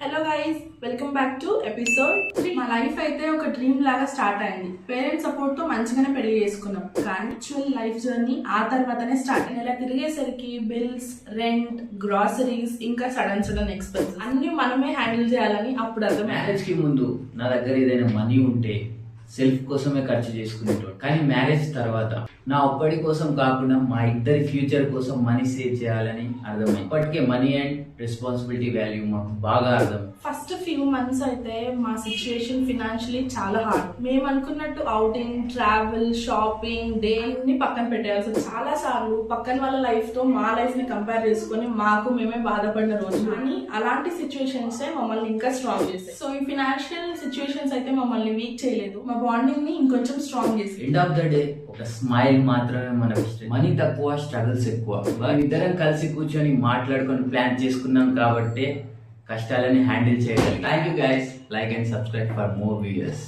Hello guys, welcome back to episode 3. మా life అయితే ఒక డ్రీమ్ లాగా స్టార్ట్ అయింది. పేరెంట్స్ సపోర్ట్ తో మంచిగానే పెళ్లి చేసుకున్నాం. కానీ యాక్చువల్ లైఫ్ జర్నీ ఆ తర్వాతనే స్టార్ట్. ఇలా తిరిగేసరికి బిల్స్, రెంట్, గ్రాసరీస్, ఇంకా సడన్ ఎక్స్పెన్సెస్ అన్ని మనమే హ్యాండిల్ చేయాలని అప్పుడు అర్థం. మ్యారేజ్ కి ముందు నా దగ్గర ఏదైనా మనీ ఉంటే సెల్ఫ్ కోసమే ఖర్చు చేసుకునేటోడు. కానీ మ్యారేజ్ తర్వాత నా ఒక్కడి కోసం కాకుండా మా ఇద్దరి ఫ్యూచర్ కోసం మనీ సేవ్ చేయాలని అర్థమైంది. ఇప్పటికే మనీ అండ్ రెస్పాన్సిబిలిటీ వాల్యూ మాకు బాగా అర్థం. ఫస్ట్ ఫ్యూ మంత్స్ అయితే మా సిచ్యుయేషన్ ఫినాన్షియలీ చాలా హార్డ్. మేము అనుకున్నట్టు అవుటింగ్, ట్రావెల్, షాపింగ్, డే అన్ని పక్కన పెట్టేయాల్సి. చాలా సార్లు పక్కన వాళ్ళ లైఫ్ తో మా లైఫ్ ని కంపేర్ చేసుకుని మాకు మేమే బాధపడిన రోజు. కానీ అలాంటి సిచ్యువేషన్స్ మమ్మల్ని ఇంకా స్ట్రాంగ్ చేస్తాయి. సో ఈ ఫినాన్షియల్ సిచ్యువేషన్స్ అయితే మమ్మల్ని వీక్ చేయలేదు, మా బాండింగ్ ని ఇంకొంచెం స్ట్రాంగ్ చేసి. ఎండ్ ఆఫ్ ద డే ఒక స్మైల్ మాత్రమే మనకు. మనీ తక్కువ, స్ట్రగుల్స్ ఎక్కువ. ఇద్దరం కలిసి కూర్చొని మాట్లాడుకొని ప్లాన్ చేసుకున్నాం కాబట్టి కష్టాలని హ్యాండిల్ చేయగలిగాం. Thank you guys. Like and subscribe for more videos.